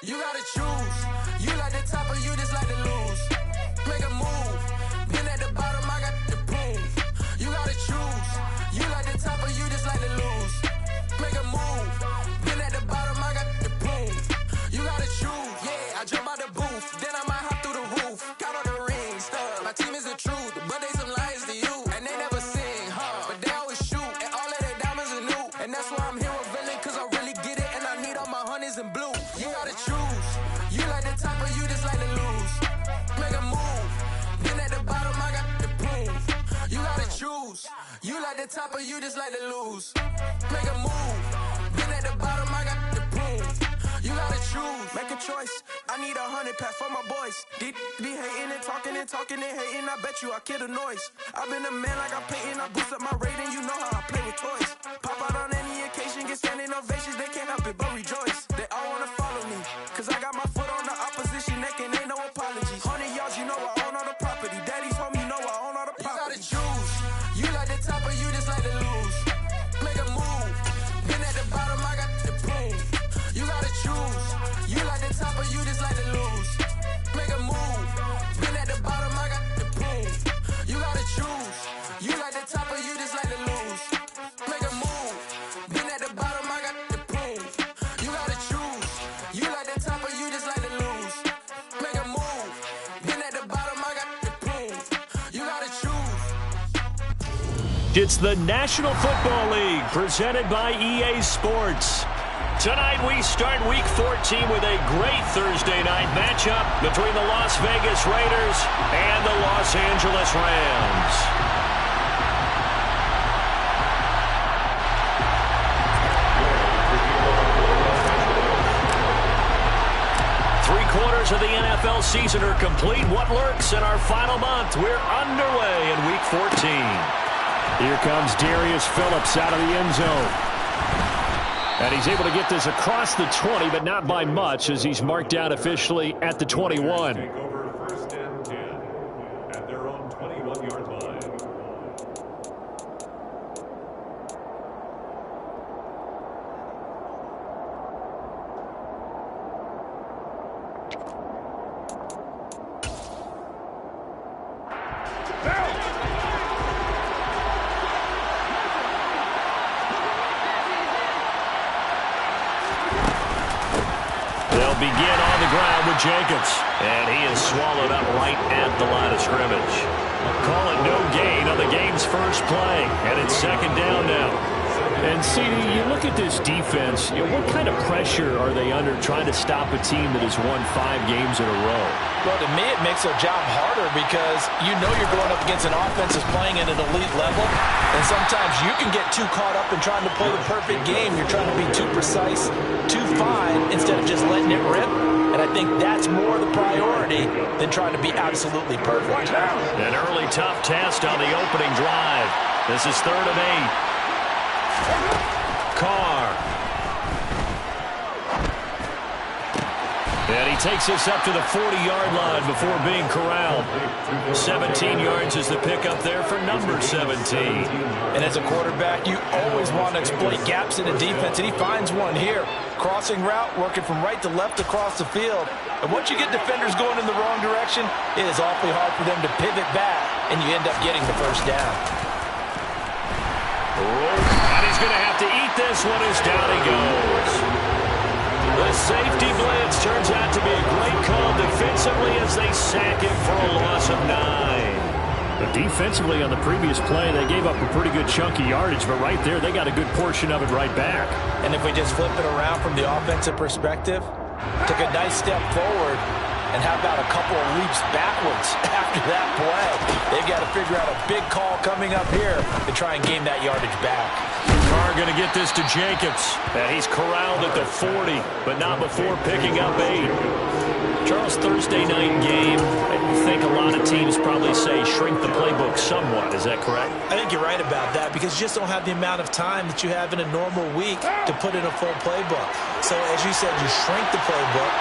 You gotta choose. You like the top or you just like to lose. Make a move. Been at the bottom, I got the proof. You gotta choose. You like the top or you just like to lose. Make a move. Been at the bottom, I got the proof. You gotta choose. Yeah, I jump out the booth. Then I might hop through the roof. Count all the rings. My team is the truth, but they some liars to you. And they never sing, but they always shoot. And all of their diamonds are new. And that's why I'm here with villain, cause I really get it. And I need all my honeys in blue. You gotta choose. You like the top or you just like to lose. Make a move. Been at the bottom, I got the proof. You gotta choose. You like the top or you just like to lose. Make a move. Been at the bottom, I got the proof. You gotta choose. Make a choice. I need 100 pack for my boys. Deep be hating and talking and hating. I bet you I kill the noise. I've been a man like I'm painting. I boost up my rating. You know how I play with toys. Pop out on any occasion, get standing ovations. They can't help it but rejoice. They all wanna follow me, cause I got my foot on the opposition neck and ain't no apologies. 100 yards, you know I own all the property. Daddy's home, you know I own all the property. You gotta choose. You like the top or you just like to lose. Make a move. Been at the bottom, I got the proof. You gotta choose. You like the top or you just like to lose. Make a move. Been at the bottom, I got the proof. You gotta choose. You like the top or you just like to lose. Make a move. Been at the bottom, I got the proof. You gotta choose. You like the top or you just like to lose. Make a move. Been at the bottom, I got the proof. You gotta choose. It's the National Football League presented by EA Sports. Tonight we start Week 14 with a great Thursday night matchup between the Las Vegas Raiders and the Los Angeles Rams. Three-quarters of the NFL season are complete. What lurks in our final month? We're underway in Week 14. Here comes Darius Phillips out of the end zone. And he's able to get this across the 20, but not by much as he's marked out officially at the 21. Take over first and 10 at their own 21-yard line. Begin on the ground with Jacobs. And he is swallowed up right at the line of scrimmage. Call it no gain on the game's first play. And it's second down now. And, CD, you look at this defense, what kind of pressure are they under trying to stop a team that has won 5 games in a row? Well, to me, it makes their job harder because you know you're going up against an offense that's playing at an elite level. And sometimes you can get too caught up in trying to play the perfect game. You're trying to be too precise, too fine, instead of just letting it rip. And I think that's more the priority than trying to be absolutely perfect. An early tough test on the opening drive. This is 3rd and 8. Carr. And he takes this up to the 40-yard line before being corralled. 17 yards is the pickup there for number 17. And as a quarterback, you always want to exploit gaps in the defense, and he finds one here. Crossing route, working from right to left across the field. And once you get defenders going in the wrong direction, it is awfully hard for them to pivot back, and you end up getting the first down. And he's going to have to eat this one as down he goes. The safety blitz turns out to be a great call defensively as they sack him for a loss of 9. But defensively on the previous play, they gave up a pretty good chunk of yardage, but right there they got a good portion of it right back. And if we just flip it around from the offensive perspective, took a nice step forward, and how about a couple of leaps backwards after that play? They've got to figure out a big call coming up here to try and gain that yardage back. Carr going to get this to Jacobs. And he's corralled at the 40, but not before picking up 8. Charles, Thursday night game, I think a lot of teams probably say shrink the playbook somewhat. Is that correct? I think you're right about that because you just don't have the amount of time that you have in a normal week to put in a full playbook. So as you said, you shrink the playbook,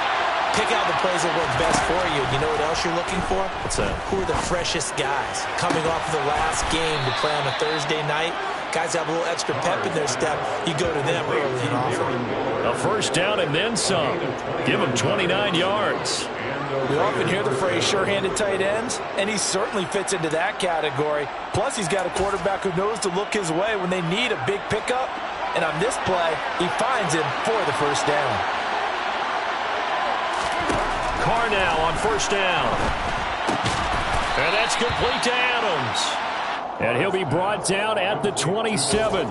pick out the plays that work best for you. You know what else you're looking for? What's that? Who are the freshest guys coming off of the last game to play on a Thursday night? Guys have a little extra pep in their step. You go to them early and often. A first down and then some. Give him 29 yards. We often hear the phrase sure-handed tight ends, and he certainly fits into that category. Plus, he's got a quarterback who knows to look his way when they need a big pickup. And on this play, he finds him for the first down. Carr now on first down. And that's complete to Adams. And he'll be brought down at the 27.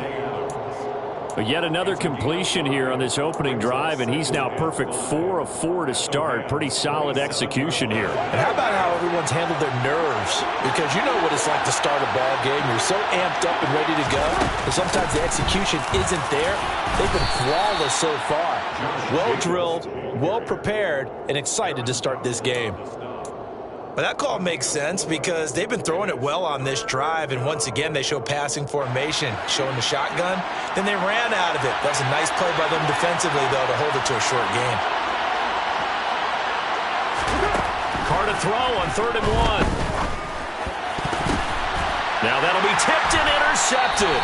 But yet another completion here on this opening drive, and he's now perfect 4 of 4 to start. Pretty solid execution here. And how about how everyone's handled their nerves? Because you know what it's like to start a ball game. You're so amped up and ready to go. And sometimes the execution isn't there. They've been flawless so far. Well drilled, well prepared, and excited to start this game. But that call makes sense because they've been throwing it well on this drive, and once again they show passing formation, showing the shotgun. Then they ran out of it. That was a nice play by them defensively, though, to hold it to a short gain. Carr to throw on 3rd and 1. Now that'll be tipped and intercepted.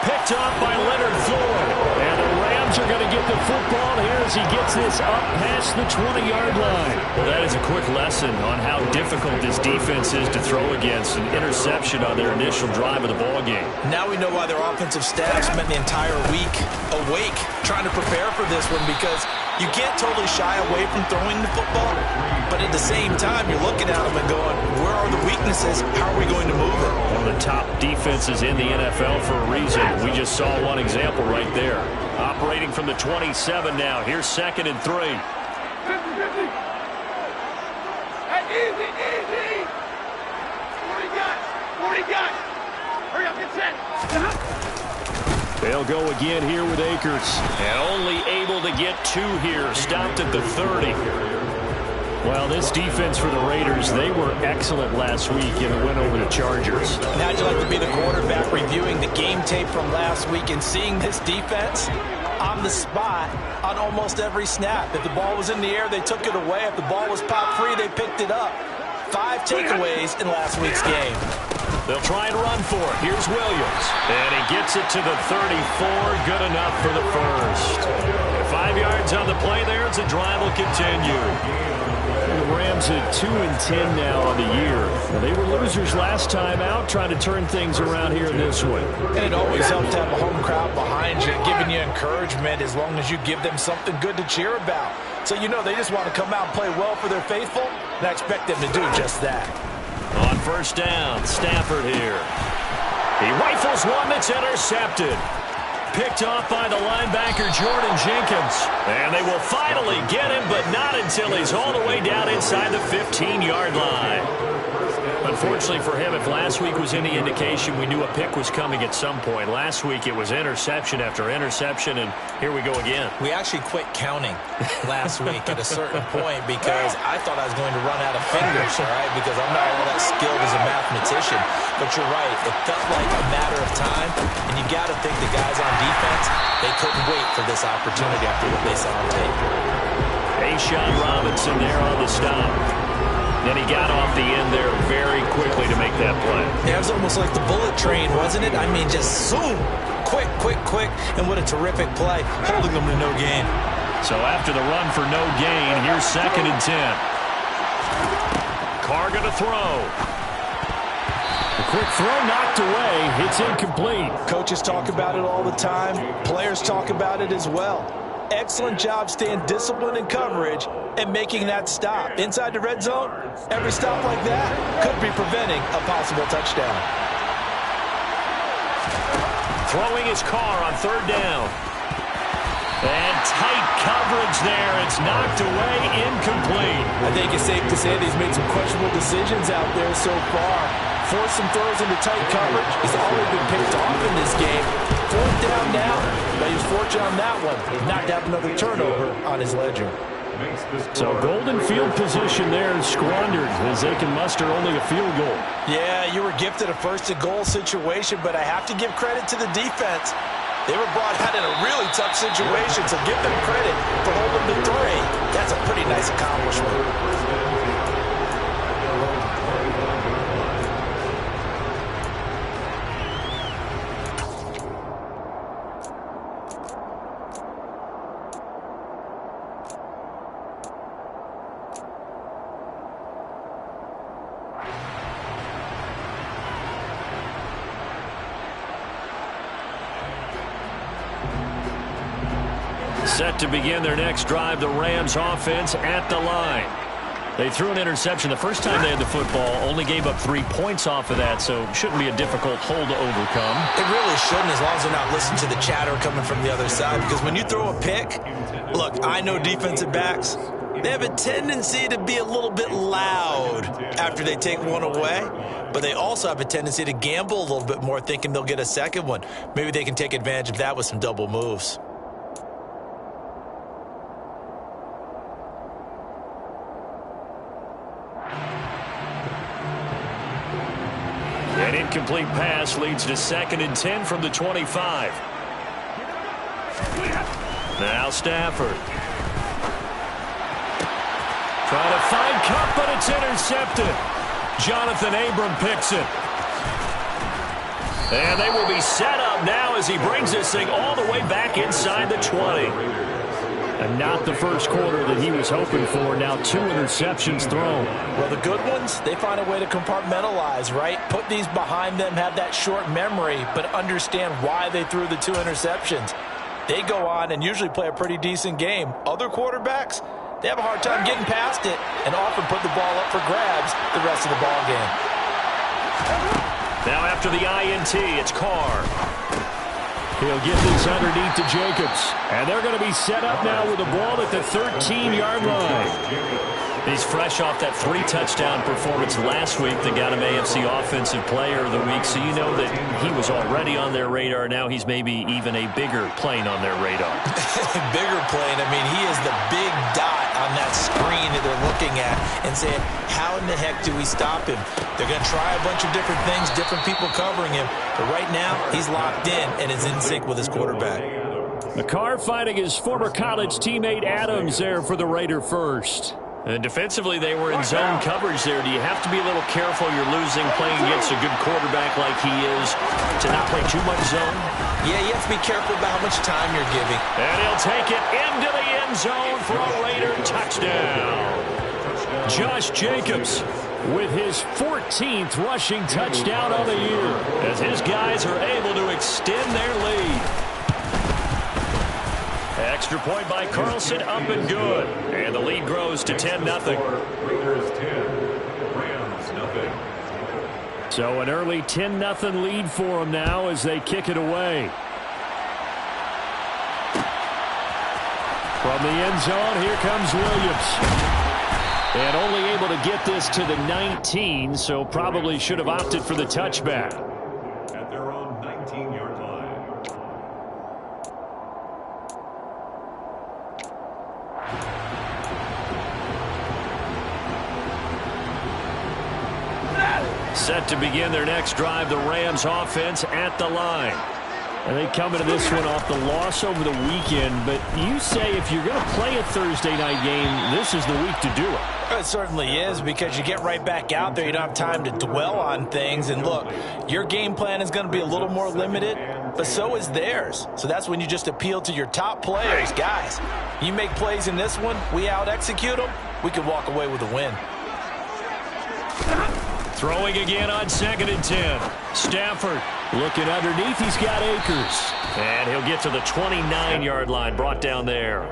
Picked off by Leonard Floyd. And the Rams are going to get the football here as he gets this up past the 20-yard line. Well, that is a quick lesson on how difficult this defense is to throw against. An interception on their initial drive of the ball game. Now we know why their offensive staff spent the entire week awake trying to prepare for this one, because you can't totally shy away from throwing the football, but at the same time you're looking at them and going, where are the weaknesses? How are we going to move it? One of the top defenses in the NFL for a reason. We just saw one example right there. Operating from the 27 now. Here's 2nd and 3. 50-50. Hey, easy. 40 guys. Hurry up, get set. They'll go again here with Akers. And only able to get 2 here. Stopped at the 30. Well, this defense for the Raiders, they were excellent last week in the win over the Chargers. And how'd you like to be the quarterback reviewing the game tape from last week and seeing this defense on the spot on almost every snap? If the ball was in the air, they took it away. If the ball was pop free, they picked it up. 5 takeaways in last week's game. They'll try and run for it. Here's Williams. And he gets it to the 34. Good enough for the first. 5 yards on the play there as the drive will continue. The Rams at 2-10 now on the year. Well, they were losers last time out, trying to turn things around here in this one. And it always helps to have a home crowd behind you, giving you encouragement as long as you give them something good to cheer about. So you know they just want to come out and play well for their faithful, and I expect them to do just that. On first down, Stafford here. He rifles one that's intercepted. Picked off by the linebacker, Jordan Jenkins. And they will finally get him, but not until he's all the way down inside the 15-yard line. Unfortunately for him, if last week was any indication, we knew a pick was coming at some point. Last week it was interception after interception, and here we go again. We actually quit counting last week at a certain point because I thought I was going to run out of fingers, all right, because I'm not all that skilled as a mathematician. But you're right, it felt like a matter of time, and you got to think the guys on defense, they couldn't wait for this opportunity after what they saw on tape. A'Shawn Robinson there on the stop. Then he got off the end there very quickly to make that play. Yeah, it was almost like the bullet train, wasn't it? I mean, just zoom, quick, and what a terrific play, holding them to no gain. So after the run for no gain, here's 2nd and 10. Carr going to throw. A quick throw knocked away. It's incomplete. Coaches talk about it all the time. Players talk about it as well. Excellent job staying disciplined in coverage and making that stop. Inside the red zone, every stop like that could be preventing a possible touchdown. Throwing his Carr on 3rd down. And tight coverage there. It's knocked away, incomplete. I think it's safe to say that he's made some questionable decisions out there so far. Forced some throws into tight coverage. He's already been picked off in this game. 4th down now. But he was fortunate on that one not to have another turnover on his ledger. makes this So score golden field position there squandered as they can muster only a field goal. Yeah, you were gifted a first-and-goal situation, but I have to give credit to the defense. They were brought out in a really tough situation, so give them credit for holding the 3. That's a pretty nice accomplishment. Set to begin their next drive, the Rams offense at the line. They threw an interception the first time they had the football, only gave up 3 points off of that, so shouldn't be a difficult hole to overcome. It really shouldn't, as long as they're not listening to the chatter coming from the other side, because when you throw a pick, look, I know defensive backs, they have a tendency to be a little bit loud after they take one away, but they also have a tendency to gamble a little bit more, thinking they'll get a second one. Maybe they can take advantage of that with some double moves. An incomplete pass leads to 2nd and 10 from the 25. Now Stafford. Trying to find Cup, but it's intercepted. Jonathan Abram picks it. And they will be set up now as he brings this thing all the way back inside the 20. And not the first quarter that he was hoping for. Now 2 interceptions thrown. Well, the good ones, they find a way to compartmentalize, right? Put these behind them, have that short memory, but understand why they threw the 2 interceptions. They go on and usually play a pretty decent game. Other quarterbacks, they have a hard time getting past it and often put the ball up for grabs the rest of the ball game. Now after the INT, it's Carr. He'll get this underneath to Jacobs. And they're going to be set up now with the ball at the 13-yard line. He's fresh off that 3-touchdown performance last week that got him AFC Offensive Player of the Week. So you know that he was already on their radar. Now he's maybe even a bigger plane on their radar. Bigger plane. I mean, he is the big dot on that screen that they're looking at and saying, how in the heck do we stop him? They're going to try a bunch of different things, different people covering him. But right now, he's locked in and is in sync with his quarterback. McCarr fighting his former college teammate Adams there for the Raider first. And defensively, they were in zone coverage there. Do you have to be a little careful? You're losing playing against a good quarterback like he is to not play too much zone? Yeah, you have to be careful about how much time you're giving. And he'll take it into the end zone for a Raider touchdown. Josh Jacobs with his 14th rushing touchdown of the year as his guys are able to extend their lead. Extra point by Carlson, up and good. And the lead grows to 10-0. Raiders 10, Rams nothing. So an early 10-0 lead for them now as they kick it away. From the end zone, here comes Williams. And only able to get this to the 19, so probably should have opted for the touchback. At their own 19-yard line. Set to begin their next drive, the Rams offense at the line. And they come into this one off the loss over the weekend, but you say if you're going to play a Thursday night game, this is the week to do it. It certainly is, because you get right back out there. You don't have time to dwell on things. And look, your game plan is going to be a little more limited, but so is theirs. So that's when you just appeal to your top players. Guys, you make plays in this one, we out-execute them, we can walk away with a win. Throwing again on 2nd and 10. Stafford looking underneath. He's got Akers. And he'll get to the 29-yard line, brought down there.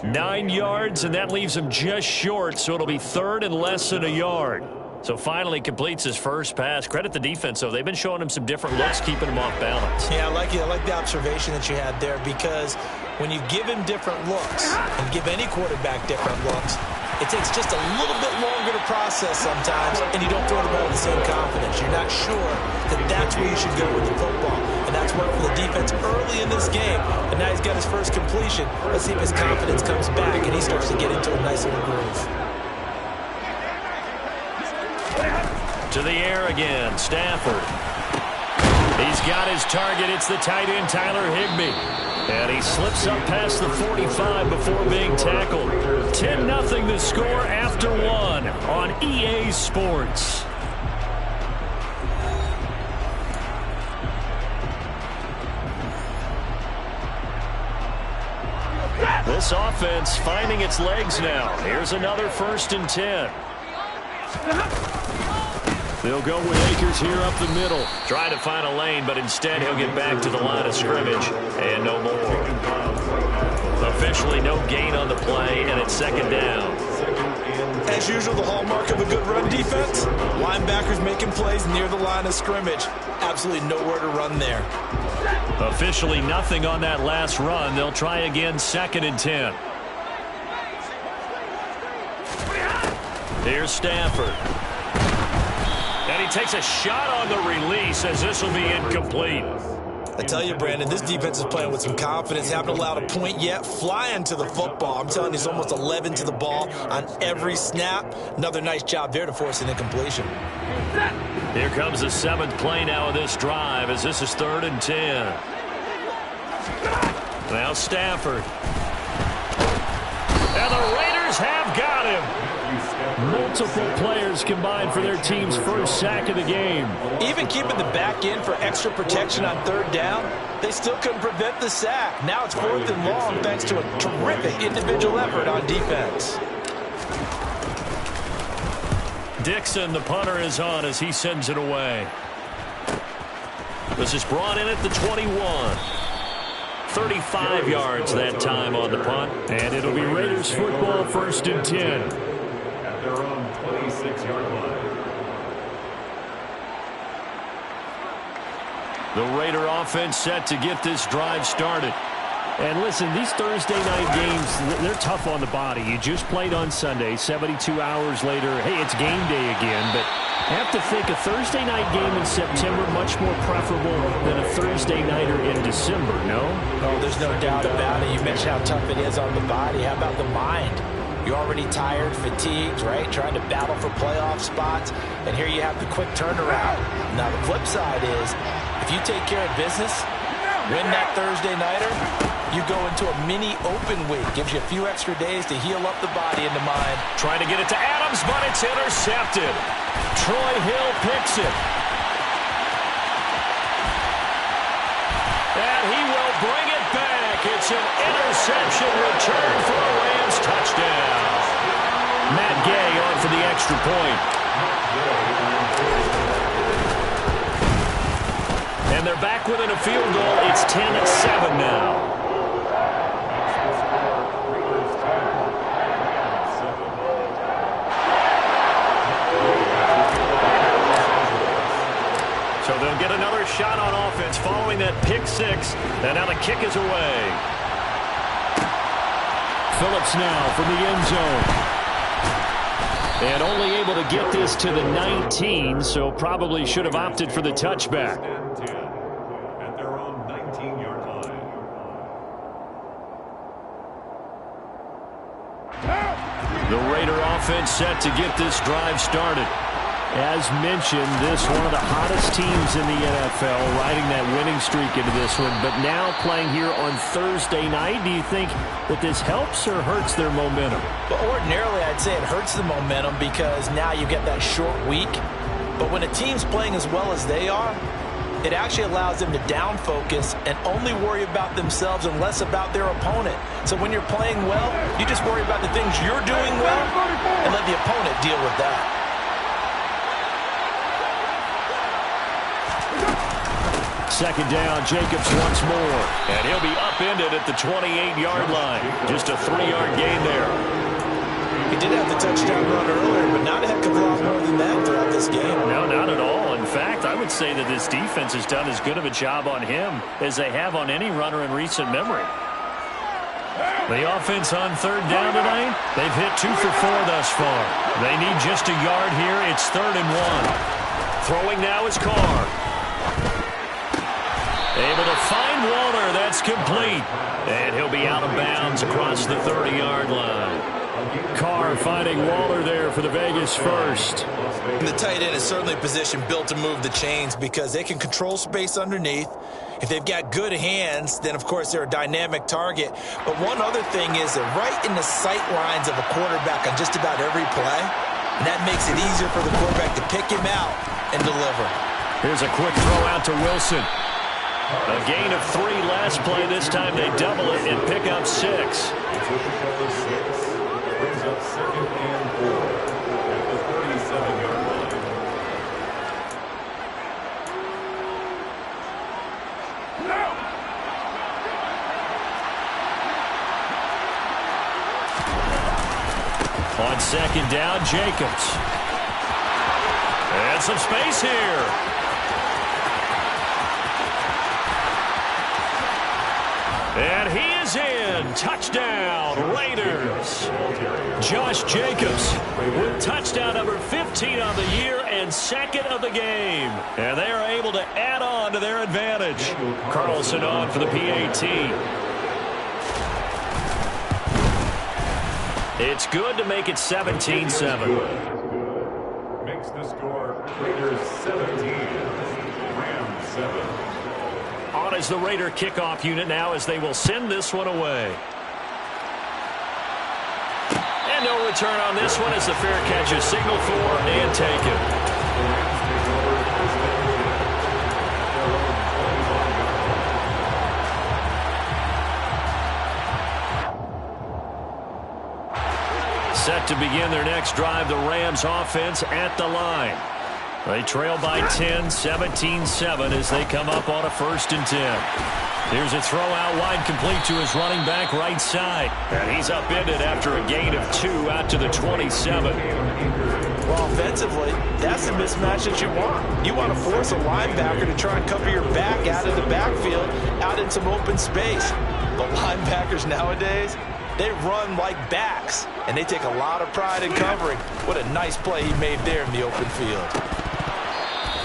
9 yards, and that leaves him just short, so it'll be 3rd and less than a yard. So finally completes his first pass. Credit the defense, though. They've been showing him some different looks, keeping him off balance. Yeah, I like it. I like the observation that you had there, because when you give him different looks and give any quarterback different looks, it takes just a little bit longer to process sometimes, and you don't throw the ball with the same confidence. You're not sure that that's where you should go with the football. And that's worked for the defense early in this game. And now he's got his first completion. Let's see if his confidence comes back and he starts to get into a nice little groove. To the air again, Stafford. He's got his target. It's the tight end, Tyler Higbee. And he slips up past the 45 before being tackled. 10-0 the score after one on EA Sports. This offense finding its legs now. Here's another 1st and 10. They'll go with Akers here up the middle. Trying to find a lane, but instead he'll get back to the line of scrimmage. And no more. Officially no gain on the play, and it's 2nd down. As usual, the hallmark of a good run defense, linebackers making plays near the line of scrimmage. Absolutely nowhere to run there. Officially nothing on that last run. They'll try again, 2nd and 10. Here's Stafford. And he takes a shot on the release as this will be incomplete. I tell you, Brandon, this defense is playing with some confidence. Haven't allowed a point yet. Flying to the football. I'm telling you, it's almost 11 to the ball on every snap. Another nice job there to force an incompletion. Here comes the 7th play now of this drive as this is 3rd and 10. Now Stafford. And the Raiders have got him. Multiple players combined for their team's first sack of the game. Even keeping the back end for extra protection on 3rd down, they still couldn't prevent the sack. Now it's 4th and long thanks to a terrific individual effort on defense. Dixon, the punter, is on as he sends it away. This is brought in at the 21. 35 yards that time on the punt. And it'll be Raiders football, 1st and 10. At their own 26-yard line. The Raider offense set to get this drive started. And listen, these Thursday night games, they're tough on the body. You just played on Sunday, 72 hours later, hey, it's game day again. But I have to think a Thursday night game in September much more preferable than a Thursday nighter in December, no? Oh, there's no doubt about it. You mentioned how tough it is on the body. How about the mind? You're already tired, fatigued, right? Trying to battle for playoff spots. And here you have the quick turnaround. Now, the flip side is, if you take care of business, win that Thursday nighter, you go into a mini open week. Gives you a few extra days to heal up the body and the mind. Trying to get it to Adams, but it's intercepted. Troy Hill picks it. And he will bring it back. It's an interception return for a Rams touchdown. Matt Gay on for the extra point. And they're back within a field goal. It's 10-7 now. So they'll get another shot on offense following that pick six. And now the kick is away. Phillips now from the end zone. And only able to get this to the 19, so probably should have opted for the touchback. At their own 19-yard line. The Raider offense set to get this drive started. As mentioned, this one of the hottest teams in the NFL, riding that winning streak into this one, but now playing here on Thursday night. Do you think that this helps or hurts their momentum? But ordinarily, I'd say it hurts the momentum because now you get that short week. But when a team's playing as well as they are, it actually allows them to down focus and only worry about themselves and less about their opponent. So when you're playing well, you just worry about the things you're doing well and let the opponent deal with that. Second down, Jacobs once more. And he'll be upended at the 28-yard line. Just a 3-yard gain there. He did have the touchdown run earlier, but not a heck of a lot more than that throughout this game. No, not at all. In fact, I would say that this defense has done as good of a job on him as they have on any runner in recent memory. The offense on third down tonight, they've hit 2 for 4 thus far. They need just a yard here. It's 3rd and 1. Throwing now is Carr. Able to find Waller. That's complete. And he'll be out of bounds across the 30-yard line. Carr finding Waller there for the Vegas first. The tight end is certainly a position built to move the chains because they can control space underneath. If they've got good hands, then, of course, they're a dynamic target. But one other thing is they're right in the sight lines of a quarterback on just about every play. And that makes it easier for the quarterback to pick him out and deliver. Here's a quick throw out to Wilson. A gain of 3 last play. This time they double it and pick up 6. Position number 6 brings up 2nd and 4 at the 37-yard line. On 2nd down, Jacobs. And some space here. And he is in. Touchdown, Raiders. Josh Jacobs with touchdown number 15 on the year and 2nd of the game. And they are able to add on to their advantage. Carlson on for the PAT. It's good to make it 17-7. Makes the score Raiders 17, Rams 7. On is the Raider kickoff unit now as they will send this one away. And no return on this one as the fair catch is signaled for and taken. Set to begin their next drive, the Rams offense at the line. They trail by 10, 17-7 as they come up on a 1st and 10. Here's a throw out wide complete to his running back right side. And he's upended after a gain of 2 out to the 27. Well, offensively, that's the mismatch that you want. You want to force a linebacker to try and cover your back out of the backfield, out in some open space. But linebackers nowadays, they run like backs, and they take a lot of pride in covering. What a nice play he made there in the open field.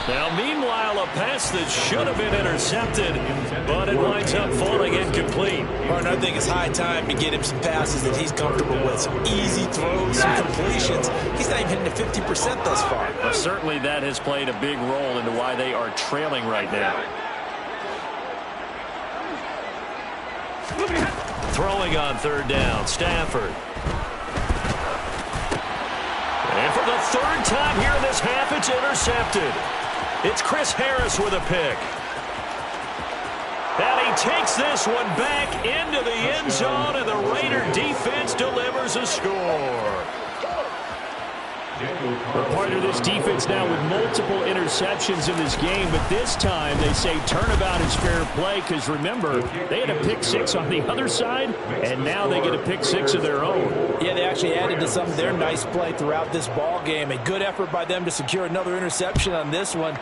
Now, meanwhile, a pass that should have been intercepted, but it winds up falling incomplete. Partner, I think it's high time to get him some passes that he's comfortable with. Some easy throws, some completions. He's not even hitting the 50% thus far. Well, certainly that has played a big role into why they are trailing right now. Throwing on 3rd down, Stafford. And for the 3rd time here in this half, it's intercepted. It's Chris Harris with a pick. And he takes this one back into the end zone, and the Raider defense delivers a score. We're part of this defense now with multiple interceptions in this game, but this time they say turnabout is fair play because, remember, they had a pick 6 on the other side, and now they get a pick 6 of their own. Yeah, they actually added to some of their nice play throughout this ball game. A good effort by them to secure another interception on this one.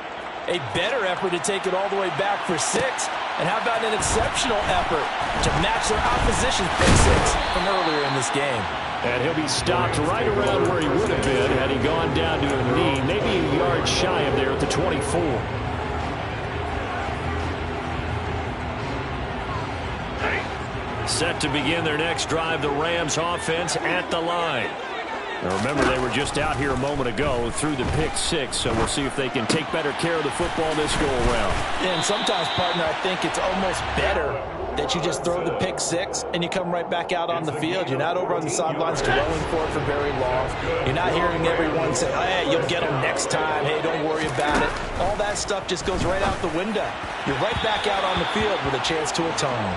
A better effort to take it all the way back for 6. And how about an exceptional effort to match their opposition's pick 6 from earlier in this game. And he'll be stopped right around where he would have been had he gone down to a knee, maybe a yard shy of there at the 24. Set to begin their next drive, the Rams offense at the line. Now remember, they were just out here a moment ago through the pick 6, so we'll see if they can take better care of the football this go-around. And sometimes, partner, I think it's almost better that you just throw the pick 6 and you come right back out on the field. You're not over on the sidelines dwelling for it for very long. You're not hearing everyone say, hey, you'll get them next time. Hey, don't worry about it. All that stuff just goes right out the window. You're right back out on the field with a chance to atone.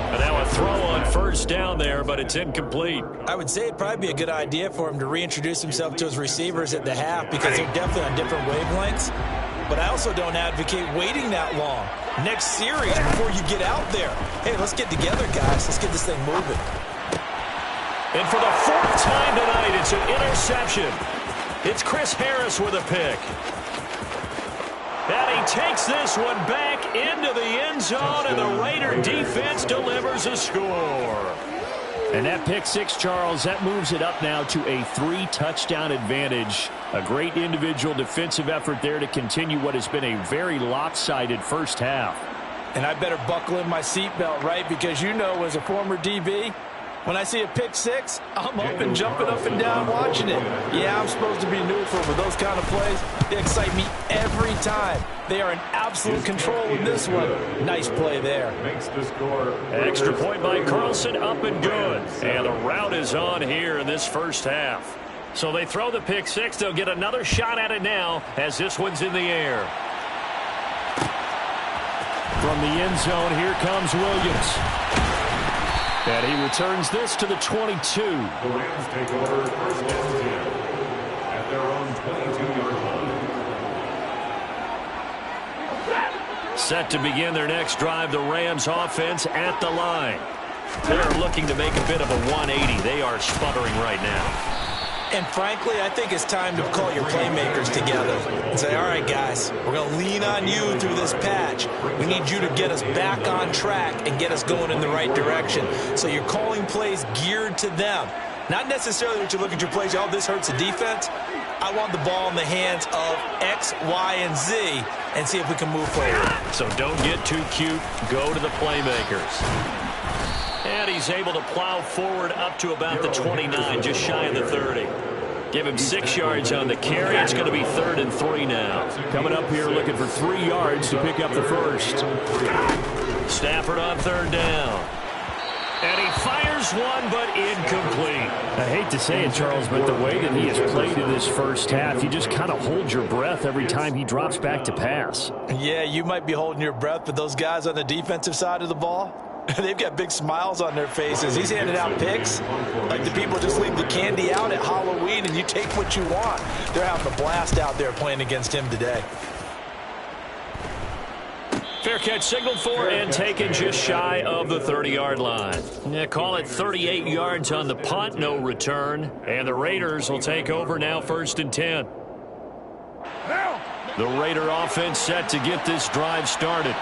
And now a throw on 1st down there, but it's incomplete. I would say it'd probably be a good idea for him to reintroduce himself to his receivers at the half because they're definitely on different wavelengths. But I also don't advocate waiting that long. Next series before you get out there. Hey, let's get together, guys. Let's get this thing moving. And for the 4th time tonight, it's an interception. It's Chris Harris with a pick. And he takes this one back into the end zone, and the Raider defense delivers a score. And that pick 6, Charles, that moves it up now to a 3-touchdown advantage. A great individual defensive effort there to continue what has been a very lopsided first half. And I better buckle in my seatbelt, right? Because you know, as a former DB, when I see a pick six, I'm up and jumping up and down watching it. Yeah, I'm supposed to be neutral, but those kind of plays, they excite me every time. They are in absolute control in this one. Nice play there. Makes the score. Extra point by Carlson, up and good. And the route is on here in this first half. So they throw the pick six. They'll get another shot at it now as this one's in the air. From the end zone, here comes Williams. And he returns this to the 22. The Rams take over first and 10 at their own 22-yard line. Set to begin their next drive, the Rams offense at the line. They're looking to make a bit of a 180. They are sputtering right now. And frankly, I think it's time to call your playmakers together and say, all right, guys, we're going to lean on you through this patch. We need you to get us back on track and get us going in the right direction. So you're calling plays geared to them. Not necessarily that you look at your plays, oh, this hurts the defense. I want the ball in the hands of X, Y, and Z and see if we can move forward. So don't get too cute. Go to the playmakers. And he's able to plow forward up to about the 29, just shy of the 30. Give him 6 yards on the carry. It's going to be 3rd and 3 now. Coming up here looking for 3 yards to pick up the first. Stafford on 3rd down. And he fires one, but incomplete. I hate to say it, Charles, but the way that he has played in this first half, you just kind of hold your breath every time he drops back to pass. Yeah, you might be holding your breath, but those guys on the defensive side of the ball, they've got big smiles on their faces. He's handing out picks like the people just leave the candy out at Halloween and you take what you want. They're having a blast out there playing against him today. Fair catch signaled for and taken just shy of the 30-yard line. Yeah, call it 38 yards on the punt, no return. And the Raiders will take over now 1st and 10. The Raider offense set to get this drive started.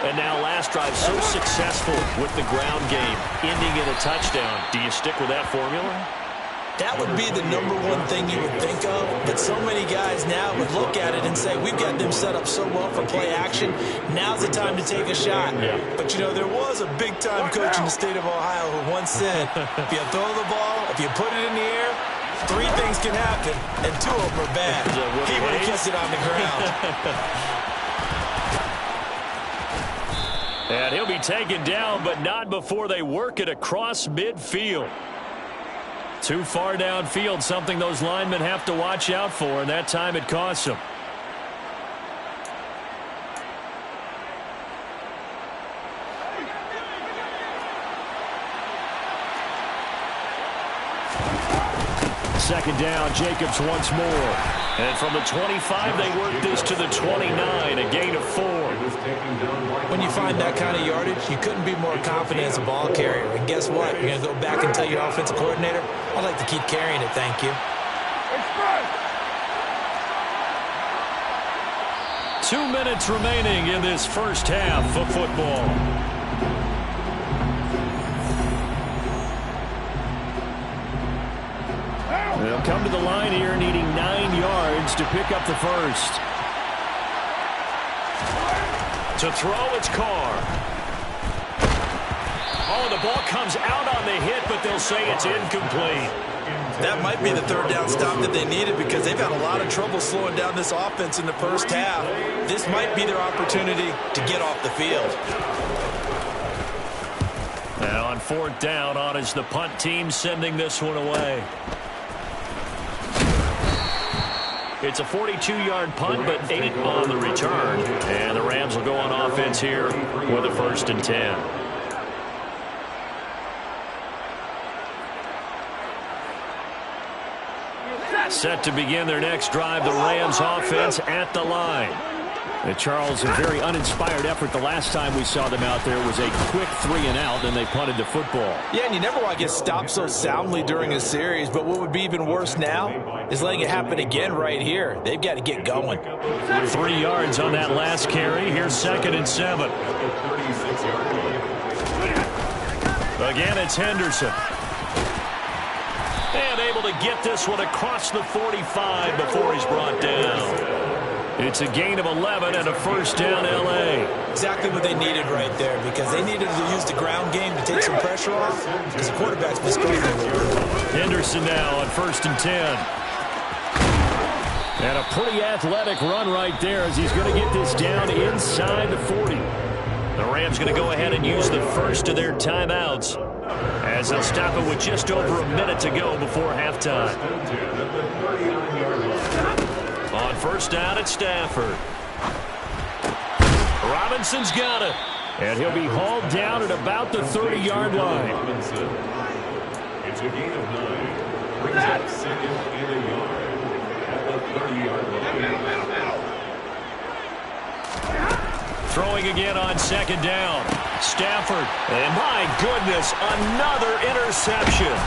And now last drive so successful with the ground game, ending in a touchdown. Do you stick with that formula? That would be the #1 thing you would think of, but so many guys now would look at it and say, we've got them set up so well for play action, now's the time to take a shot. Yeah. But, you know, there was a big-time coach in the state of Ohio who once said, if you throw the ball, if you put it in the air, 3 things can happen, and 2 of them are bad. He would have kept it on the ground. And he'll be taken down, but not before they work it across midfield. Too far downfield, something those linemen have to watch out for, and that time it costs them. Second down, Jacobs once more. And from the 25, they work this to the 29, a gain of 4. When you find that kind of yardage, you couldn't be more confident as a ball carrier. And guess what? You're going to go back and tell your offensive coordinator, I'd like to keep carrying it, thank you. 2 minutes remaining in this first half of football. They'll come to the line here needing 9 yards to pick up the first. To throw, it's Carr. Oh, the ball comes out on the hit, but they'll say it's incomplete. That might be the 3rd down stop that they needed because they've had a lot of trouble slowing down this offense in the first half. This might be their opportunity to get off the field. Now on 4th down, on is the punt team sending this one away. It's a 42-yard punt, but 8 on the return. And the Rams will go on offense here with a 1st and 10. Set to begin their next drive, the Rams offense at the line. And Charles, a very uninspired effort the last time we saw them out there was a quick 3-and-out, and they punted the football. Yeah, and you never want to get stopped so soundly during a series, but what would be even worse now is letting it happen again right here. They've got to get going. 3 yards on that last carry. Here's 2nd and 7. Again, it's Henderson. And able to get this one across the 45 before he's brought down. It's a gain of 11 and a first down, L.A. Exactly what they needed right there, because they needed to use the ground game to take some pressure off, because the quarterback's been struggling a little bit. Henderson now on 1st and 10. And a pretty athletic run right there as he's going to get this down inside the 40. The Rams going to go ahead and use the first of their timeouts as they'll stop it with just over a minute to go before halftime. On 1st down at Stafford. Robinson's got it. And he'll be hauled down at about the 30-yard line. It's a gain of 9. Brings up 2nd and a yard at the 30-yard line. Throwing again on 2nd down. Stafford. And my goodness, another interception.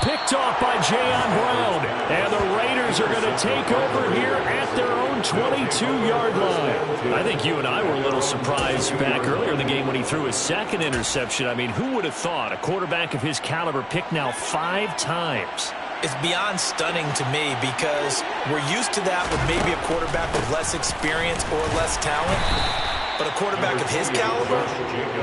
Picked off by Jayon Brown. And the Raiders are going to take over here at their own 22-yard line. I think you and I were a little surprised back earlier in the game when he threw his 2nd interception. I mean, who would have thought a quarterback of his caliber picked now 5 times? It's beyond stunning to me, because we're used to that with maybe a quarterback with less experience or less talent. But a quarterback of his caliber,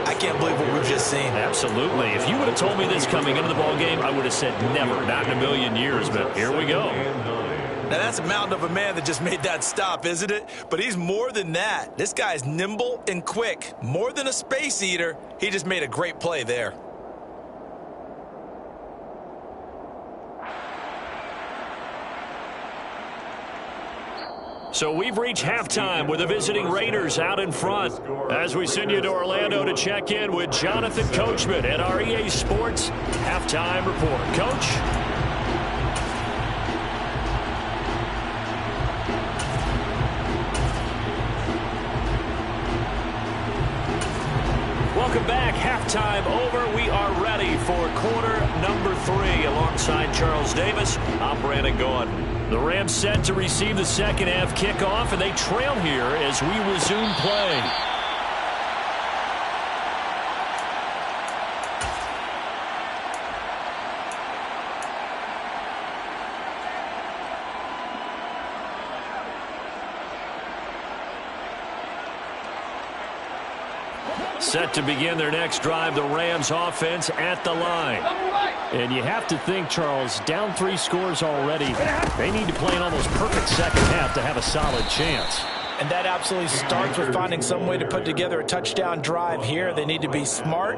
I can't believe what we've just seen. Absolutely. If you would have told me this coming into the ballgame, I would have said never, not in a million years. But here we go. Now, that's a mountain of a man that just made that stop, isn't it? But he's more than that. This guy's nimble and quick. More than a space eater, he just made a great play there. So we've reached halftime with the visiting Raiders out in front. As we send you to Orlando to check in with Jonathan Coachman at our EA Sports Halftime Report. Coach? Welcome back. Halftime over. We are ready for quarter number 3 alongside Charles Davis. I'm Brandon Gaudin. The Rams set to receive the second half kickoff, and they trail here as we resume play. Set to begin their next drive, the Rams offense at the line. And you have to think, Charles, down 3 scores already. They need to play an almost perfect second half to have a solid chance. And that absolutely starts with finding some way to put together a touchdown drive here. They need to be smart,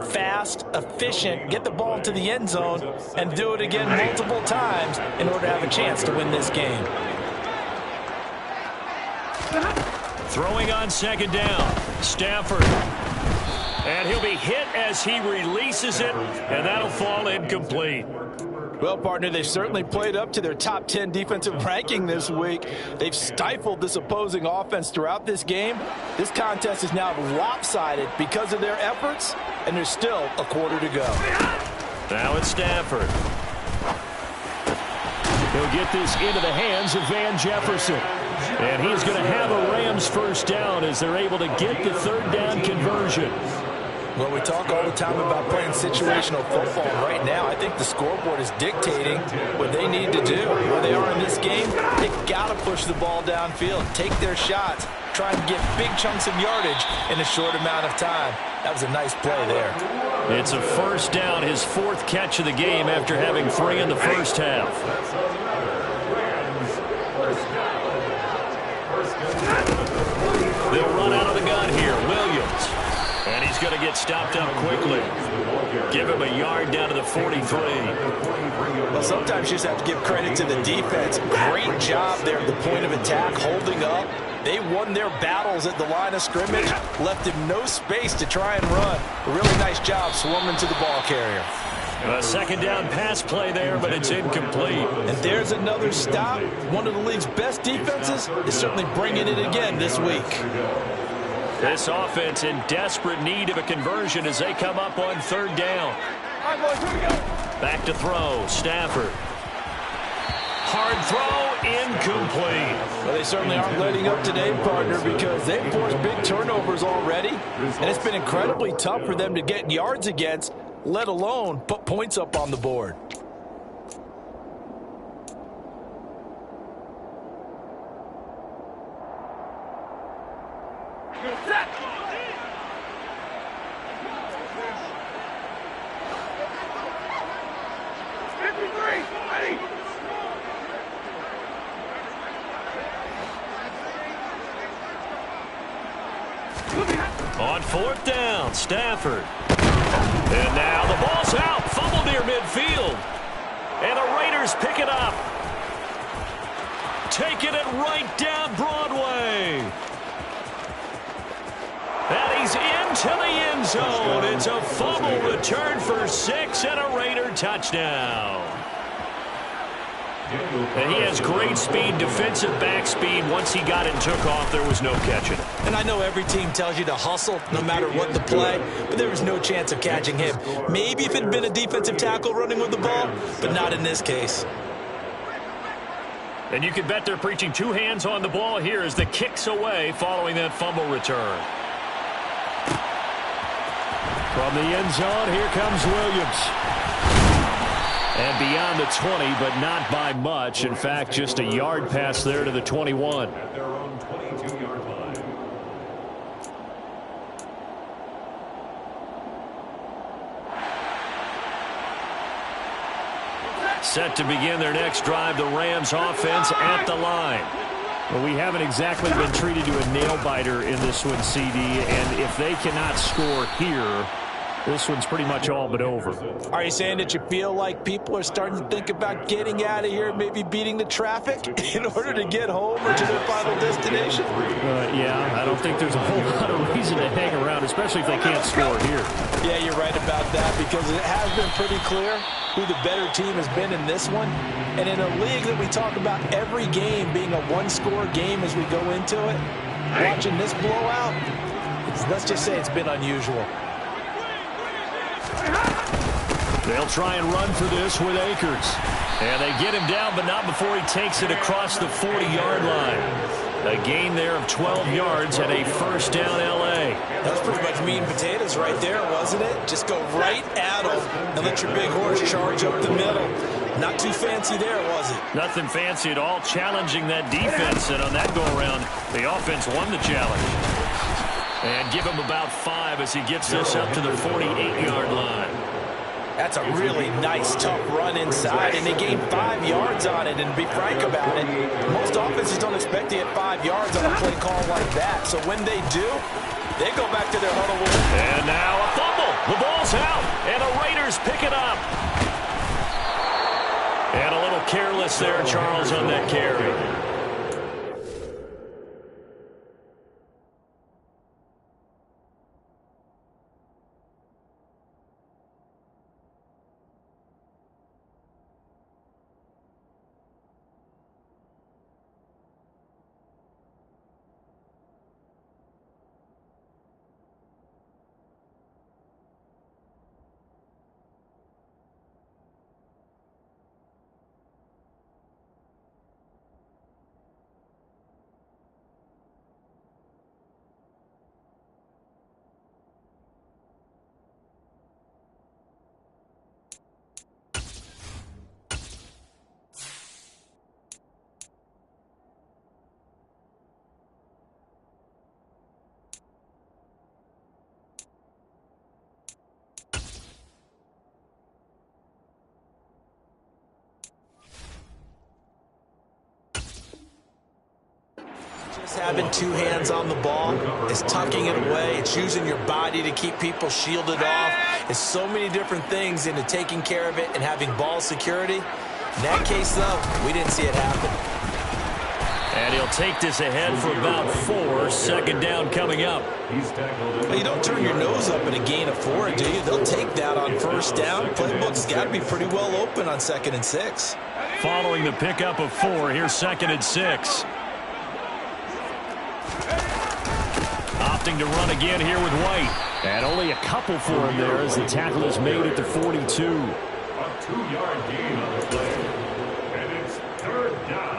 fast, efficient, get the ball into the end zone, and do it again multiple times in order to have a chance to win this game. Throwing on 2nd down, Stafford. And he'll be hit as he releases it, and that'll fall incomplete. Well, partner, they've certainly played up to their top 10 defensive ranking this week. They've stifled this opposing offense throughout this game. This contest is now lopsided because of their efforts, and there's still a quarter to go. Now it's Stafford. He'll get this into the hands of Van Jefferson. And he's going to have a Rams first down as they're able to get the 3rd down conversion. Well, we talk all the time about playing situational football. Right now, I think the scoreboard is dictating what they need to do. Where they are in this game, they've got to push the ball downfield, take their shots, try and get big chunks of yardage in a short amount of time. That was a nice play there. It's a first down, his 4th catch of the game after having 3 in the first half. They'll run out of the gun here. Williams. And he's going to get stopped up quickly. Give him a yard down to the 43. Well, sometimes you just have to give credit to the defense. Great job there at the point of attack, holding up. They won their battles at the line of scrimmage, left him no space to try and run. A really nice job swarming to the ball carrier. A 2nd down pass play there, but it's incomplete. And there's another stop. One of the league's best defenses is certainly bringing it again this week. This offense in desperate need of a conversion as they come up on 3rd down. Back to throw, Stafford. Hard throw, incomplete. Well, they certainly aren't letting up today, partner, because they've forced big turnovers already. And it's been incredibly tough for them to get yards against, let alone put points up on the board. On 4th down, Stafford. And now the ball's out. Fumble near midfield. And the Raiders pick it up. Taking it right down Broadway. And he's into the end zone. It's a fumble return for 6 and a Raider touchdown. And he has great speed, defensive back speed. Once he got it and took off, there was no catching. And I know every team tells you to hustle no matter what the play, but there was no chance of catching him. Maybe if it had been a defensive tackle running with the ball, but not in this case. And you can bet they're preaching 2 hands on the ball here as the kick's away following that fumble return. From the end zone, here comes Williams. And beyond the 20, but not by much. In fact, just a yard pass there to the 21. At their own 22-yard line. Set to begin their next drive, the Rams offense at the line. Well, we haven't exactly been treated to a nail-biter in this one, CD. And if they cannot score here, this one's pretty much all but over. Are you saying that you feel like people are starting to think about getting out of here, maybe beating the traffic in order to get home or to their final destination? Yeah, I don't think there's a whole lot of reason to hang around, especially if they can't score here. Yeah, you're right about that because it has been pretty clear who the better team has been in this one. And in a league that we talk about every game being a one-score game as we go into it, watching this blowout, let's just say it's been unusual. They'll try and run for this with Akers. And they get him down, but not before he takes it across the 40-yard line. A gain there of 12 yards and a first down L.A. That was pretty much meat and potatoes right there, wasn't it? Just go right at him and let your big horse charge up the middle. Not too fancy there, was it? Nothing fancy at all, challenging that defense. And on that go-around, the offense won the challenge. And give him about 5 as he gets this up to the 48-yard line. That's a really nice, tough run inside, and they gained 5 yards on it. And to be frank about it, most offenses don't expect to get 5 yards on a play call like that. So when they do, they go back to their huddle. And now a fumble. The ball's out, and the Raiders pick it up. And a little careless there, Charles, on that carry. Just having 2 hands on the ball, it's tucking it away, it's using your body to keep people shielded off. It's so many different things into taking care of it and having ball security. In that case, though, we didn't see it happen. And he'll take this ahead for about 4. Second down coming up. Well, you don't turn your nose up at a gain of 4, do you? They'll take that on first down. Playbook's got to be pretty well open on 2nd and 6. Following the pickup of 4, here's 2nd and 6. Opting to run again here with White. And only a couple for him there as the tackle is made at the 42. A 2-yard gain on the play. And it's 3rd down.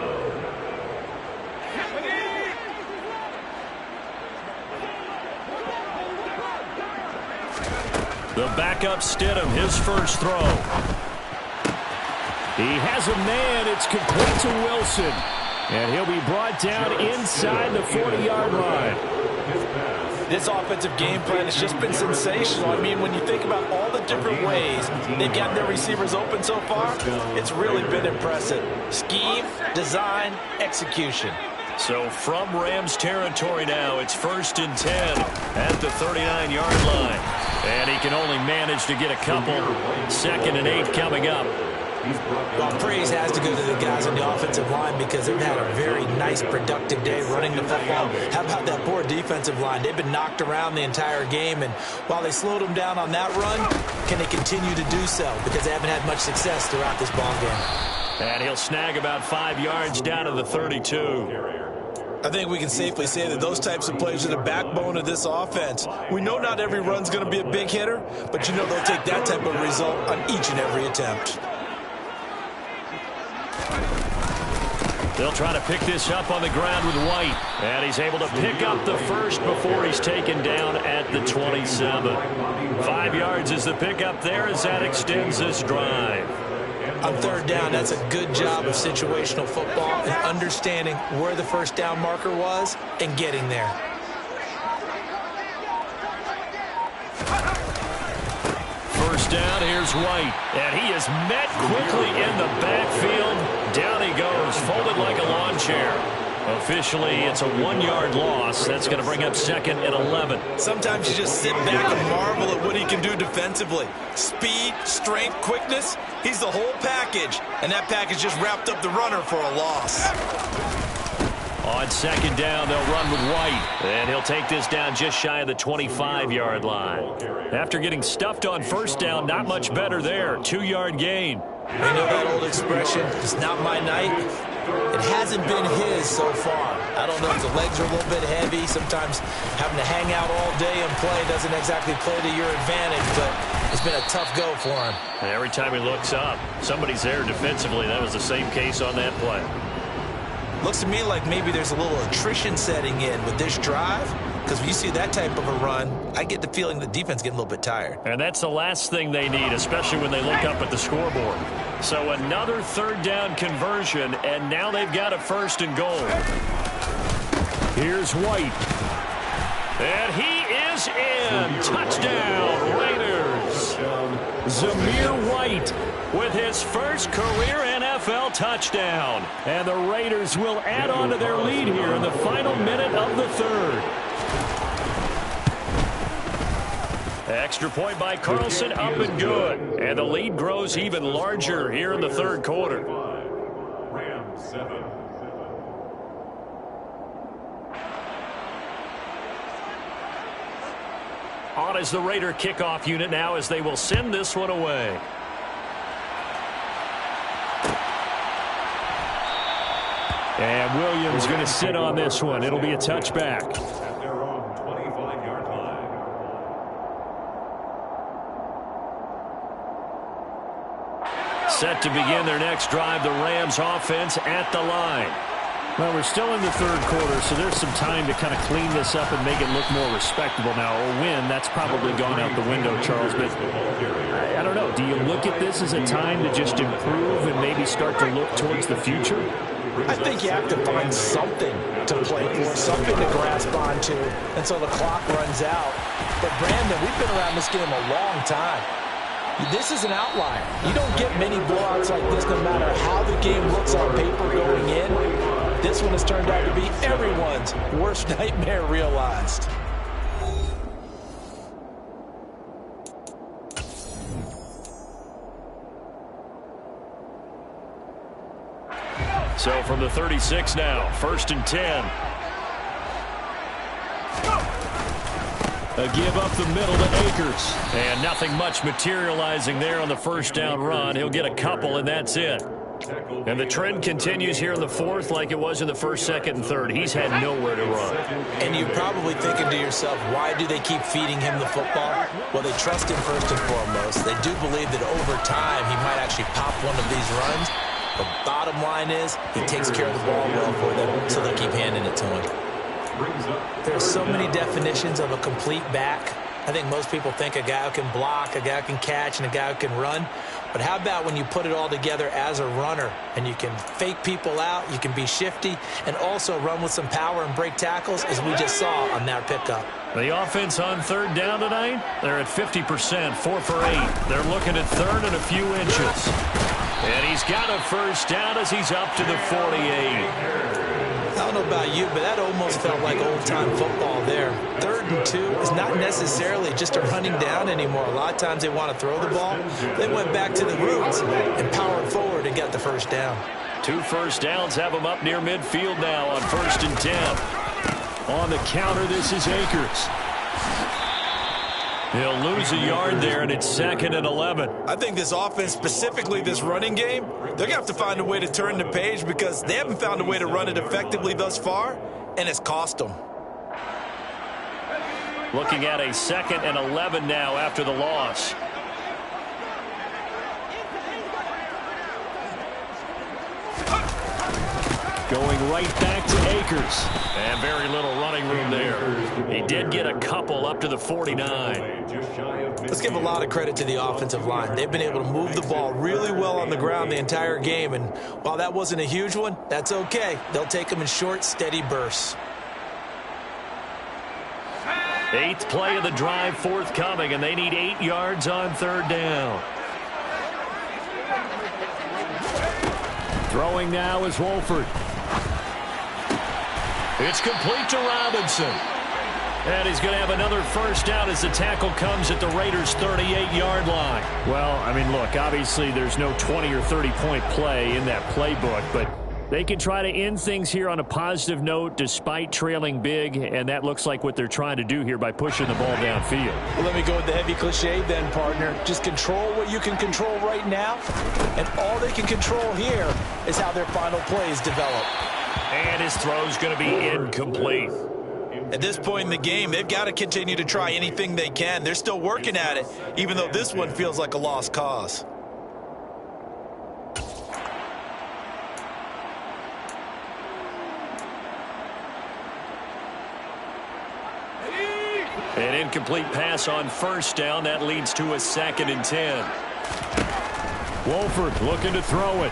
The backup Stidham, his first throw. He has a man. It's complete to Wilson. And he'll be brought down inside the 40-yard line. This offensive game plan has just been sensational. I mean, when you think about all the different ways they've gotten their receivers open so far, it's really been impressive. Scheme, design, execution. So from Rams territory now, it's 1st and 10 at the 39-yard line. And he can only manage to get a couple. 2nd and 8 coming up. Well, praise has to go to the guys on the offensive line because they've had a very nice, productive day running the football. How about that poor defensive line? They've been knocked around the entire game, and while they slowed them down on that run, can they continue to do so? Because they haven't had much success throughout this ball game. And he'll snag about 5 yards down to the 32. I think we can safely say that those types of plays are the backbone of this offense. We know not every run's going to be a big hitter, but you know they'll take that type of result on each and every attempt. They'll try to pick this up on the ground with White. And he's able to pick up the first before he's taken down at the 27. 5 yards is the pickup there as that extends this drive. On 3rd down, that's a good job of situational football and understanding where the first down marker was and getting there. First down, here's White. And he is met quickly in the backfield. Down he goes, folded like a lawn chair. Officially, it's a 1-yard loss. That's going to bring up 2nd and 11. Sometimes you just sit back and marvel at what he can do defensively. Speed, strength, quickness, he's the whole package. And that package just wrapped up the runner for a loss. On 2nd down, they'll run with White. And he'll take this down just shy of the 25-yard line. After getting stuffed on 1st down, not much better there. 2-yard gain. You know that old expression, it's not my night. It hasn't been his so far. I don't know if the legs are a little bit heavy. Sometimes having to hang out all day and play doesn't exactly play to your advantage, but it's been a tough go for him. And every time he looks up, somebody's there defensively. That was the same case on that play. Looks to me like maybe there's a little attrition setting in with this drive, because when you see that type of a run, I get the feeling the defense getting a little bit tired. And that's the last thing they need, especially when they look up at the scoreboard. So another 3rd down conversion, and now they've got a 1st and goal. Here's White. And he is in. Touchdown, Raiders. Zamir White with his first career NFL touchdown. And the Raiders will add on to their lead here in the final minute of the 3rd. Extra point by Carlson, up and good. And the lead grows even larger here in the 3rd quarter. Rams 7. On is the Raider kickoff unit now as they will send this one away. And Williams going to sit on this one. It'll be a touchback. At their own 25-yard line. Set to begin their next drive, the Rams offense at the line. Well, we're still in the 3rd quarter, so there's some time to kind of clean this up and make it look more respectable. Now, a win, that's probably gone out the window, Charles, but I don't know. Do you look at this as a time to just improve and maybe start to look towards the future? I think you have to find something to play for, something to grasp onto until the clock runs out. But, Brandon, we've been around this game a long time. This is an outlier. You don't get many blowouts like this no matter how the game looks on paper going in. This one has turned out to be everyone's worst nightmare realized. So from the 36 now, 1st and 10. A give up the middle to Akers. And nothing much materializing there on the 1st down run. He'll get a couple, and that's it. And the trend continues here in the 4th like it was in the 1st, 2nd, and 3rd. He's had nowhere to run. And you're probably thinking to yourself, why do they keep feeding him the football? Well, they trust him first and foremost. They do believe that over time he might actually pop one of these runs. The bottom line is he takes care of the ball well for them, so they keep handing it to him. There are so many definitions of a complete back. I think most people think a guy who can block, a guy who can catch, and a guy who can run. But how about when you put it all together as a runner and you can fake people out, you can be shifty, and also run with some power and break tackles, as we just saw on that pickup. The offense on 3rd down tonight, they're at 50%, 4 for 8. They're looking at 3rd and a few inches. And he's got a 1st down as he's up to the 48. I'll don't know about you, but that almost felt like old-time football there. 3rd and 2 is not necessarily just a running down anymore. A lot of times they want to throw the ball. They went back to the roots and powered forward and got the first down. 2 first downs have them up near midfield now on 1st and 10. On the counter, this is Akers. He'll lose a yard there, and it's 2nd and 11. I think this offense, specifically this running game, they're going to have to find a way to turn the page because they haven't found a way to run it effectively thus far, and it's cost them. Looking at a 2nd and 11 now after the loss. Going right back to Akers. And very little running room there. He did get a couple up to the 49. Let's give a lot of credit to the offensive line. They've been able to move the ball really well on the ground the entire game. And while that wasn't a huge one, that's okay. They'll take them in short, steady bursts. 8th play of the drive forthcoming, and they need 8 yards on 3rd down. Throwing now is Wolford. It's complete to Robinson. And he's going to have another first down as the tackle comes at the Raiders' 38-yard line. Well, I mean, look, obviously there's no 20 or 30-point play in that playbook, but they can try to end things here on a positive note despite trailing big, and that looks like what they're trying to do here by pushing the ball downfield. Well, let me go with the heavy cliche then, partner. Just control what you can control right now, and all they can control here is how their final plays develop. And his throw's going to be incomplete. At this point in the game, they've got to continue to try anything they can. They're still working at it, even though this one feels like a lost cause. An incomplete pass on first down. That leads to a 2nd and 10. Wolford looking to throw it.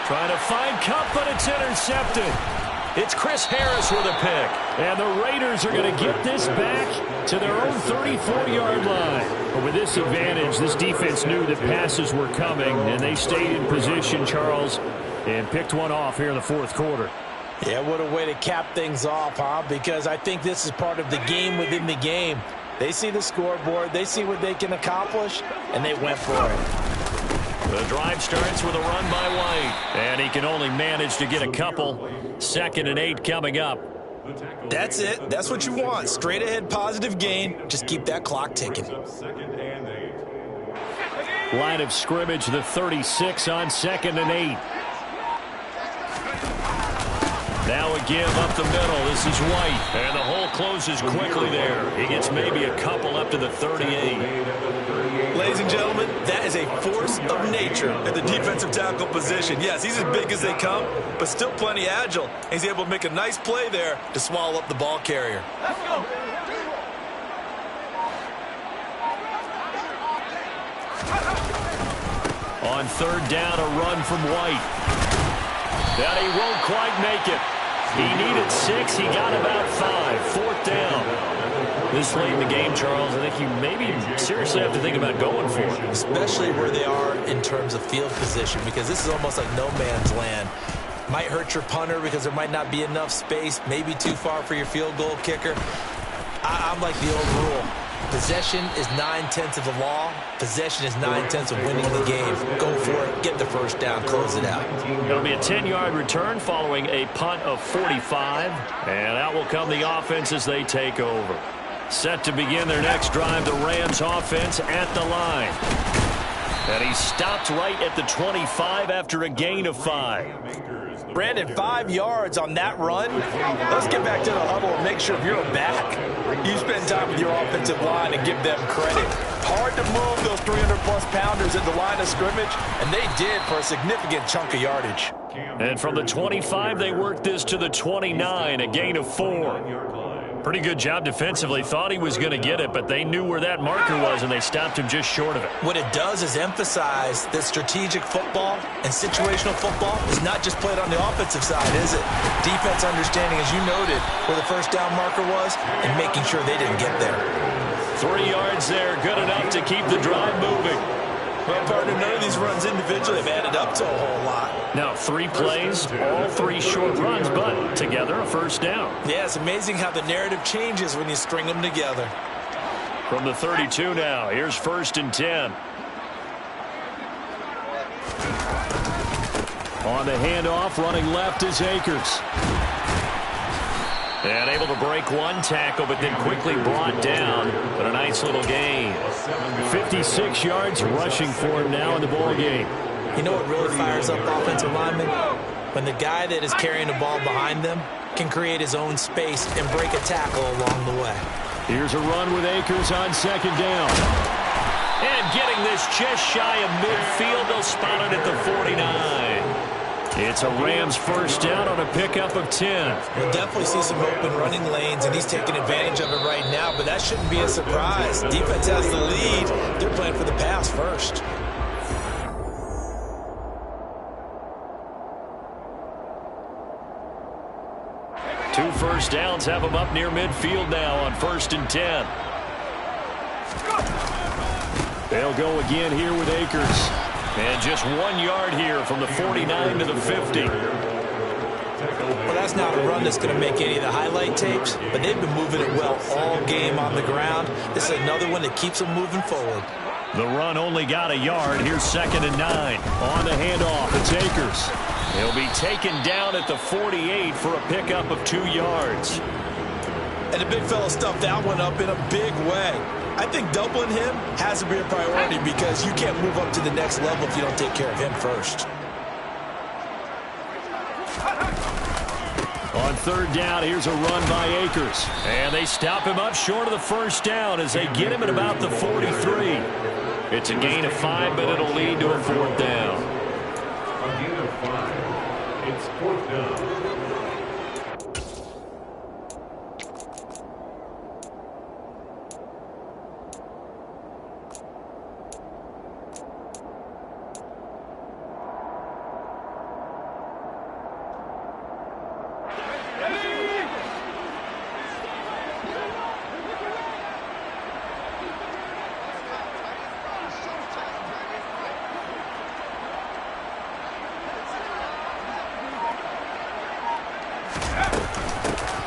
Trying to find Cup, but it's intercepted. It's Chris Harris with a pick. And the Raiders are going to get this back to their own 34-yard line. But with this advantage, this defense knew that passes were coming, and they stayed in position, Charles, and picked one off here in the 4th quarter. Yeah, what a way to cap things off, huh? Because I think this is part of the game within the game. They see the scoreboard, they see what they can accomplish, and they went for it. The drive starts with a run by White, and he can only manage to get a couple. 2nd and 8 coming up. That's it. That's what you want. Straight ahead positive gain. Just keep that clock ticking. Line of scrimmage, the 36 on 2nd and 8. Now a give up the middle. This is White. And the hole closes quickly there. He gets maybe a couple up to the 38. Ladies and gentlemen, that is a force of nature at the defensive tackle position. Yes, he's as big as they come, but still plenty agile. He's able to make a nice play there to swallow up the ball carrier. Let's go. On 3rd down, a run from White. That he won't quite make it. He needed 6. He got about 5. 4th down. This late in the game, Charles, I think you maybe seriously have to think about going for it. Especially where they are in terms of field position, because this is almost like no man's land. Might hurt your punter because there might not be enough space, maybe too far for your field goal kicker. I'm like the old rule. Possession is 9/10 of the law. Possession is 9/10 of winning the game. Go for it. Get the first down. Close it out. It'll be a 10-yard return following a punt of 45. And out will come the offense as they take over. Set to begin their next drive, the Rams offense at the line. And he stopped right at the 25 after a gain of 5. Brandon, 5 yards on that run. Let's get back to the huddle and make sure if you're a back, you spend time with your offensive line and give them credit. Hard to move those 300-plus pounders at the line of scrimmage, and they did for a significant chunk of yardage. And from the 25, they worked this to the 29, a gain of 4. Pretty good job defensively. Thought he was going to get it, but they knew where that marker was, and they stopped him just short of it. What it does is emphasize that strategic football and situational football is not just played on the offensive side, is it? Defense understanding, as you noted, where the first down marker was and making sure they didn't get there. 3 yards there, good enough to keep the drive moving. Well, partner, none of these runs individually have added up to a whole lot. Now 3 plays, all 3 short runs, but together a first down. Yeah, it's amazing how the narrative changes when you string them together. From the 32 now, here's 1st and 10. On the handoff, running left is Akers. And able to break one tackle, but then quickly brought down. But a nice little gain. 56 yards rushing for him now in the ball game. You know what really fires up offensive linemen? When the guy that is carrying the ball behind them can create his own space and break a tackle along the way. Here's a run with Akers on 2nd down. And getting this just shy of midfield, they'll spot it at the 49. It's a Rams first down on a pickup of 10. We'll definitely see some open running lanes, and he's taking advantage of it right now, but that shouldn't be a surprise. Defense has the lead. They're playing for the pass first. Two first downs have them up near midfield now on 1st and 10. They'll go again here with Akers. And just 1 yard here from the 49 to the 50. Well, that's not a run that's going to make any of the highlight tapes, but they've been moving it well all game on the ground. This is another one that keeps them moving forward. The run only got a yard. Here's 2nd and 9. On the handoff, it's Akers. He'll be taken down at the 48 for a pickup of 2 yards. And the big fella stuffed that one up in a big way. I think doubling him has to be a priority because you can't move up to the next level if you don't take care of him first. On 3rd down, here's a run by Akers. And they stop him up short of the first down as they get him at about the 43. It's a gain of 5, but it'll lead to a 4th down. A gain of 5. It's 4th down.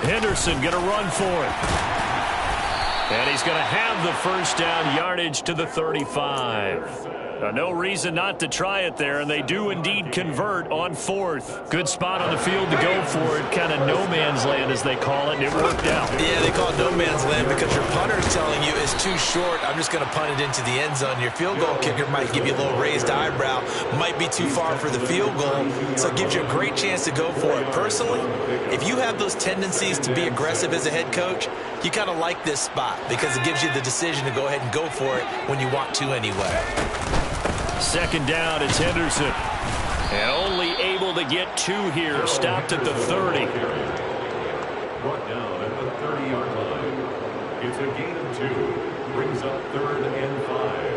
Henderson going to run for it. And he's going to have the first down, yardage to the 35. No reason not to try it there, and they do indeed convert on 4th. Good spot on the field to go for it, kind of no man's land as they call it, and it worked out. Yeah, they call it no man's land because your punter is telling you it's too short. I'm just going to punt it into the end zone. Your field goal kicker might give you a little raised eyebrow, might be too far for the field goal, so it gives you a great chance to go for it. Personally, if you have those tendencies to be aggressive as a head coach, you kind of like this spot because it gives you the decision to go ahead and go for it when you want to anyway. 2nd down, it's Henderson. And only able to get 2 here. Stopped at the 30. Brought down at the 30-yard line. It's a gain of 2. Brings up 3rd and 5.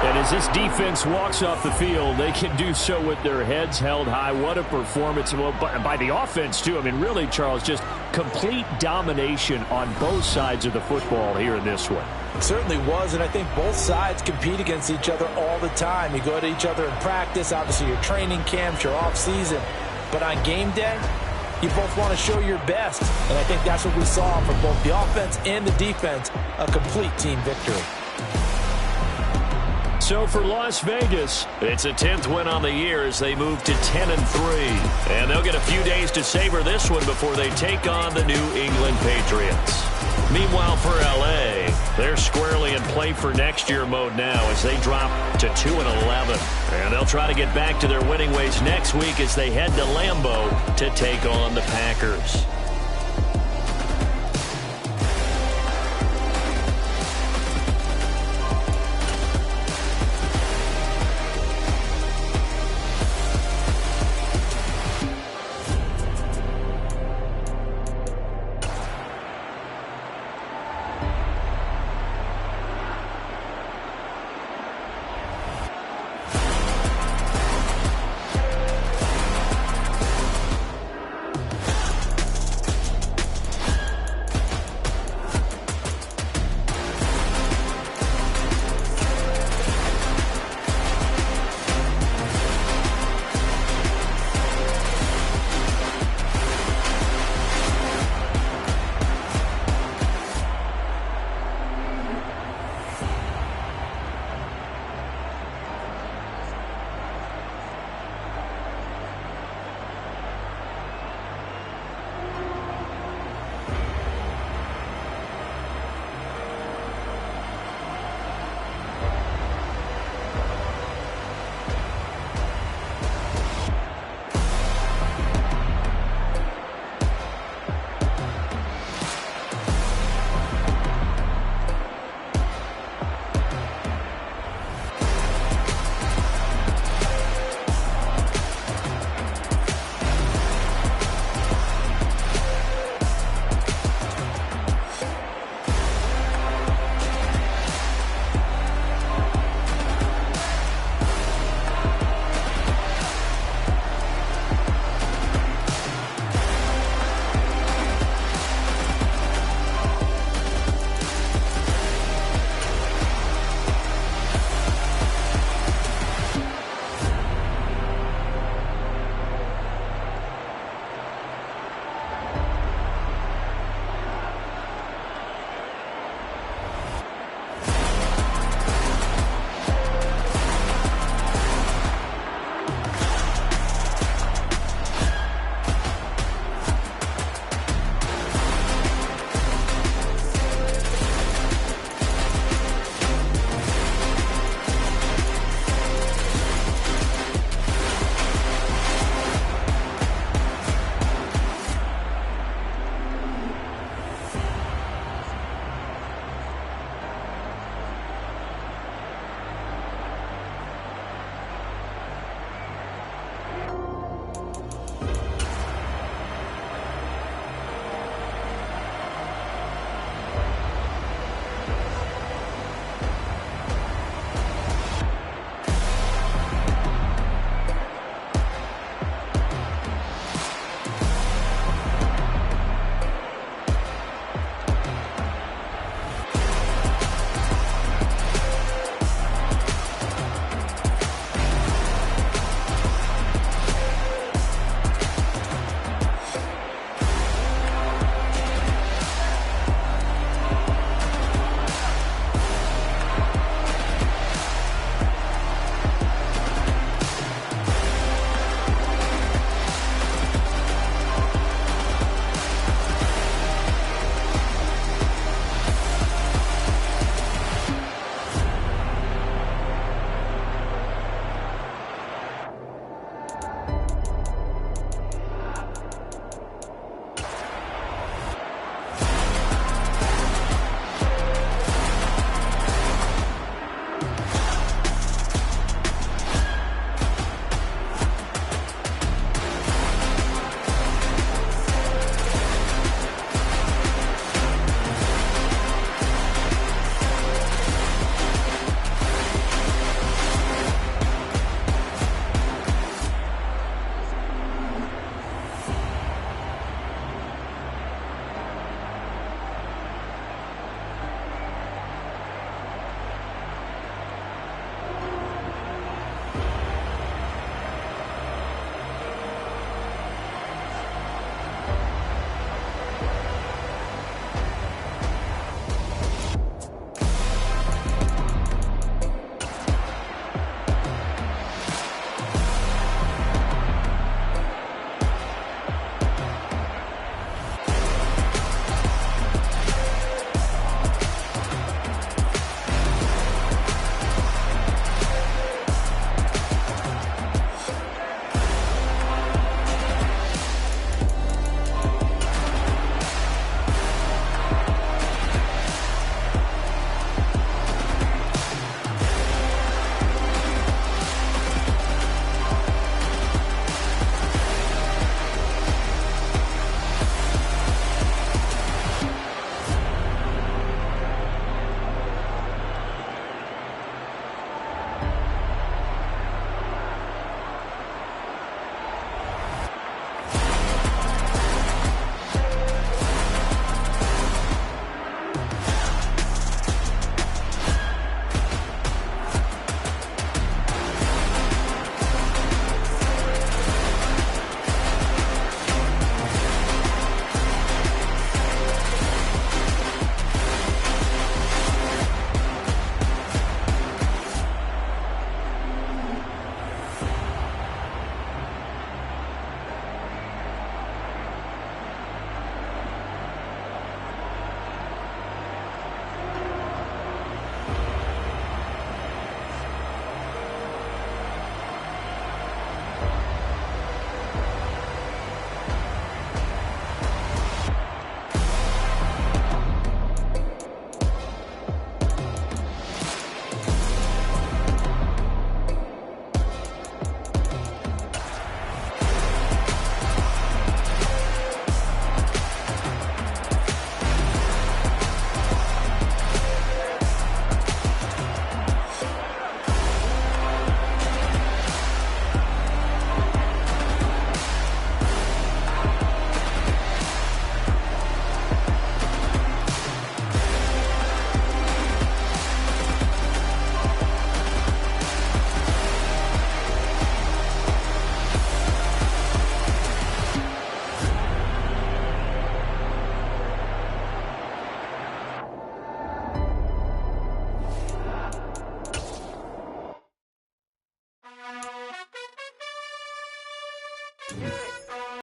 And as this defense walks off the field, they can do so with their heads held high. What a performance by the offense, too. I mean, really, Charles, just complete domination on both sides of the football here in this one. It certainly was, and I think both sides compete against each other all the time. You go at each other in practice, obviously your training camps, your off-season. But on game day, you both want to show your best. And I think that's what we saw from both the offense and the defense, a complete team victory. So for Las Vegas, it's a 10th win on the year as they move to 10-3. And they'll get a few days to savor this one before they take on the New England Patriots. Meanwhile, for L.A., they're squarely in play for next year mode now as they drop to 2-11. And they'll try to get back to their winning ways next week as they head to Lambeau to take on the Packers.